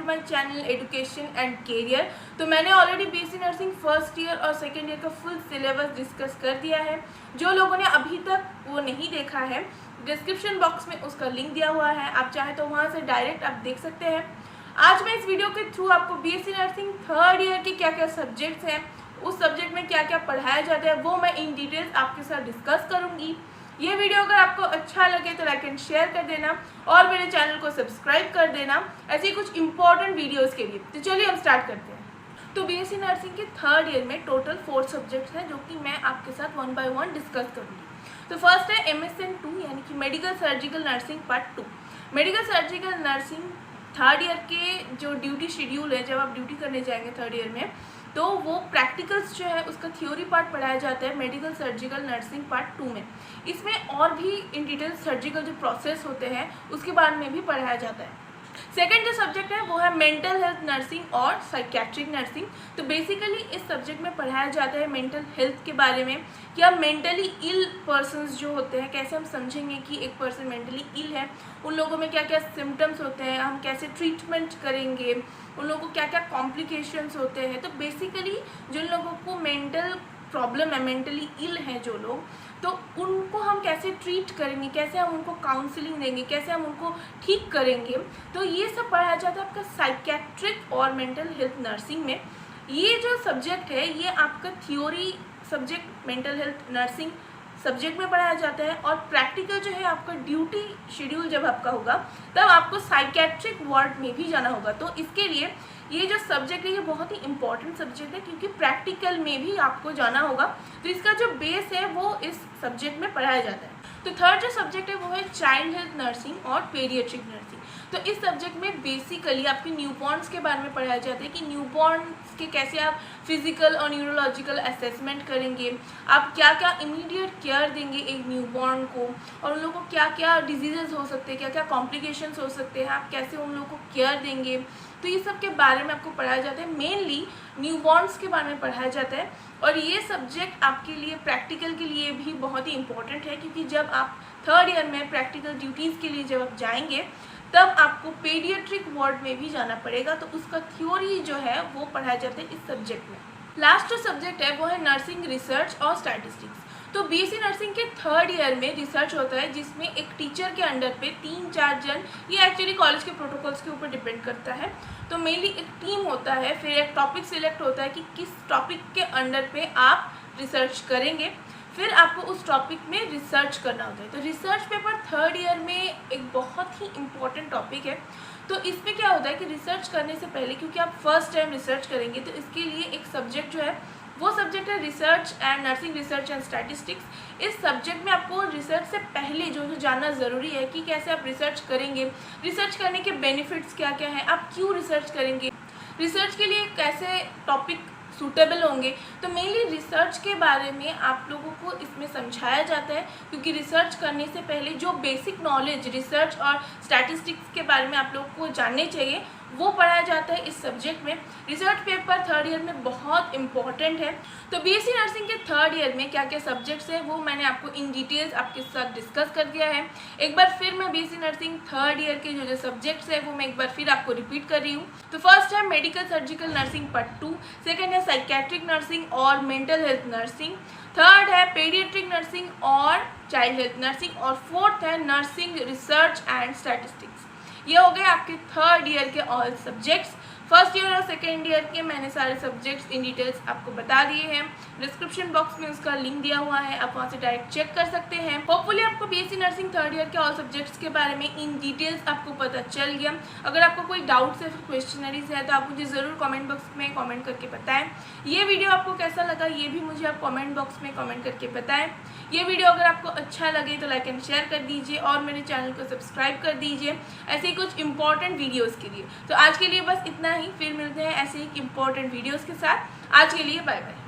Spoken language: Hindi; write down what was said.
My channel education and career. तो मैंने already BSc nursing first year और सेकेंड ईयर का फुल सिलेबस डिस्कस कर दिया है। जो लोगों ने अभी तक वो नहीं देखा है, डिस्क्रिप्शन बॉक्स में उसका लिंक दिया हुआ है, आप चाहे तो वहाँ से डायरेक्ट आप देख सकते हैं। आज मैं इस वीडियो के थ्रू आपको बीएससी नर्सिंग थर्ड ईयर के क्या क्या सब्जेक्ट्स हैं, उस सब्जेक्ट में क्या क्या पढ़ाया जाता है, वो मैं इन डिटेल्स आपके साथ डिस्कस करूँगी। ये वीडियो अगर आपको अच्छा लगे तो लाइक एंड शेयर कर देना और मेरे चैनल को सब्सक्राइब कर देना ऐसे कुछ इंपॉर्टेंट वीडियोस के लिए। तो चलिए हम स्टार्ट करते हैं। तो बीएससी नर्सिंग के थर्ड ईयर में टोटल 4 सब्जेक्ट्स हैं जो कि मैं आपके साथ वन बाय वन डिस्कस करूँगी। तो फर्स्ट है MSN 2 यानी कि medical surgical nursing part 2। Medical surgical nursing third year के जो ड्यूटी शेड्यूल है, जब आप ड्यूटी करने जाएंगे थर्ड ईयर में, तो वो प्रैक्टिकल्स जो है उसका थ्योरी पार्ट पढ़ाया जाता है मेडिकल सर्जिकल नर्सिंग पार्ट 2 में। इसमें और भी इन डिटेल सर्जिकल जो प्रोसेस होते हैं उसके बारे में भी पढ़ाया जाता है। सेकेंड जो सब्जेक्ट है वो है मेंटल हेल्थ नर्सिंग और साइकेट्रिक नर्सिंग। तो बेसिकली इस सब्जेक्ट में पढ़ाया जाता है मेंटल हेल्थ के बारे में कि हम मेंटली इल पर्सन्स जो होते हैं कैसे हम समझेंगे कि एक पर्सन मेंटली इल है, उन लोगों में क्या क्या सिम्टम्स होते हैं, हम कैसे ट्रीटमेंट करेंगे, उन लोगों को क्या क्या कॉम्प्लिकेशंस होते हैं। तो बेसिकली जिन लोगों को मेंटल प्रॉब्लम है, मेंटली इल हैं जो लोग, तो उनको हम कैसे ट्रीट करेंगे, कैसे हम उनको काउंसलिंग देंगे, कैसे हम उनको ठीक करेंगे, तो ये सब पढ़ाया जाता है आपका साइकेट्रिक और मेंटल हेल्थ नर्सिंग में। ये जो सब्जेक्ट है ये आपका theory subject mental health nursing subject में पढ़ाया जाता है और प्रैक्टिकल जो है आपका ड्यूटी शेड्यूल जब आपका होगा तब आपको साइकेट्रिक वार्ड में भी जाना होगा। तो इसके लिए ये जो सब्जेक्ट है ये बहुत ही इंपॉर्टेंट सब्जेक्ट है क्योंकि प्रैक्टिकल में भी आपको जाना होगा। तो इसका जो बेस है वो इस सब्जेक्ट में पढ़ाया जाता है। तो थर्ड जो सब्जेक्ट है वो है चाइल्ड हेल्थ नर्सिंग और पीडियाट्रिक नर्सिंग। तो इस सब्जेक्ट में बेसिकली आपके न्यूबॉर्न्स के बारे में पढ़ाया जाता है कि न्यूबॉर्न्स के कैसे आप फिजिकल और न्यूरोलॉजिकल असेसमेंट करेंगे, आप क्या क्या इमीडिएट केयर देंगे एक न्यूबॉर्न को, और उन लोगों को क्या क्या डिजीजेज हो सकते हैं, क्या क्या कॉम्प्लिकेशंस हो सकते हैं, आप कैसे उन लोगों को केयर देंगे। तो ये सब के बारे में आपको पढ़ाया जाता है। मेनली न्यूबॉर्न्स के बारे में पढ़ाया जाता है और ये सब्जेक्ट आपके लिए प्रैक्टिकल के लिए भी बहुत ही इंपॉर्टेंट है क्योंकि जब आप थर्ड ईयर में प्रैक्टिकल ड्यूटीज़ के लिए जब आप जाएंगे तब आपको पीडियाट्रिक वार्ड में भी जाना पड़ेगा। तो उसका थ्योरी जो है वो पढ़ाया जाता है इस सब्जेक्ट में। लास्ट जो सब्जेक्ट है वो है नर्सिंग रिसर्च और स्टैटिस्टिक्स। तो बीएससी नर्सिंग के थर्ड ईयर में रिसर्च होता है जिसमें एक टीचर के अंडर पे 3-4 जन, ये एक्चुअली कॉलेज के प्रोटोकॉल्स के ऊपर डिपेंड करता है, तो मेनली एक टीम होता है, फिर एक टॉपिक सिलेक्ट होता है कि किस टॉपिक के अंडर पे आप रिसर्च करेंगे, फिर आपको उस टॉपिक में रिसर्च करना होता है। तो रिसर्च पेपर थर्ड ईयर में एक बहुत ही इम्पॉर्टेंट टॉपिक है। तो इसमें क्या होता है कि रिसर्च करने से पहले, क्योंकि आप फर्स्ट टाइम रिसर्च करेंगे, तो इसके लिए एक सब्जेक्ट जो है वो सब्जेक्ट है research and nursing research and statistics. इस सब्जेक्ट में आपको रिसर्च से पहले जो जानना ज़रूरी है कि कैसे आप रिसर्च करेंगे, रिसर्च करने के बेनिफिट्स क्या क्या हैं, आप क्यों रिसर्च करेंगे, रिसर्च के लिए कैसे टॉपिक सूटेबल होंगे। तो मेनली रिसर्च के बारे में आप लोगों को इसमें समझाया जाता है क्योंकि रिसर्च करने से पहले जो बेसिक नॉलेज रिसर्च और स्टैटिस्टिक्स के बारे में आप लोगों को जानने चाहिए वो पढ़ाया जाता है इस सब्जेक्ट में। रिसर्च पेपर थर्ड ईयर में बहुत इंपॉर्टेंट है। तो बीएससी नर्सिंग के थर्ड ईयर में क्या क्या सब्जेक्ट्स हैं वो मैंने आपको इन डिटेल्स आपके साथ डिस्कस कर दिया है। एक बार फिर मैं बीएससी नर्सिंग थर्ड ईयर के जो सब्जेक्ट्स हैं वो मैं एक बार फिर आपको रिपीट कर रही हूँ। तो फर्स्ट है medical surgical nursing part 2, second है साइकेट्रिक नर्सिंग और मेंटल हेल्थ नर्सिंग, थर्ड है पीडियाट्रिक नर्सिंग और चाइल्ड हेल्थ नर्सिंग, और फोर्थ है नर्सिंग रिसर्च एंड स्टैटिस्टिक्स। ये हो गए आपके थर्ड ईयर के ऑल सब्जेक्ट्स। फर्स्ट ईयर और सेकेंड ईयर के मैंने सारे सब्जेक्ट्स इन डिटेल्स आपको बता दिए हैं। डिस्क्रिप्शन बॉक्स में उसका लिंक दिया हुआ है, आप वहाँ से डायरेक्ट चेक कर सकते हैं। होपफुली आपको बीएससी नर्सिंग थर्ड ईयर के ऑल सब्जेक्ट्स के बारे में इन डिटेल्स आपको पता चल गया। अगर आपको कोई डाउट्स है, क्वेश्चनरीज है, तो आप मुझे ज़रूर कमेंट बॉक्स में कमेंट करके बताएं। ये वीडियो आपको कैसा लगा ये भी मुझे आप कमेंट बॉक्स में कमेंट करके बताएं। ये वीडियो अगर आपको अच्छा लगे तो लाइक एंड शेयर कर दीजिए और मेरे चैनल को सब्सक्राइब कर दीजिए ऐसे ही कुछ इंपॉर्टेंट वीडियोस के लिए। तो आज के लिए बस इतना ही, फिर मिलते हैं ऐसे ही इंपॉर्टेंट वीडियोस के साथ। आज के लिए बाय बाय।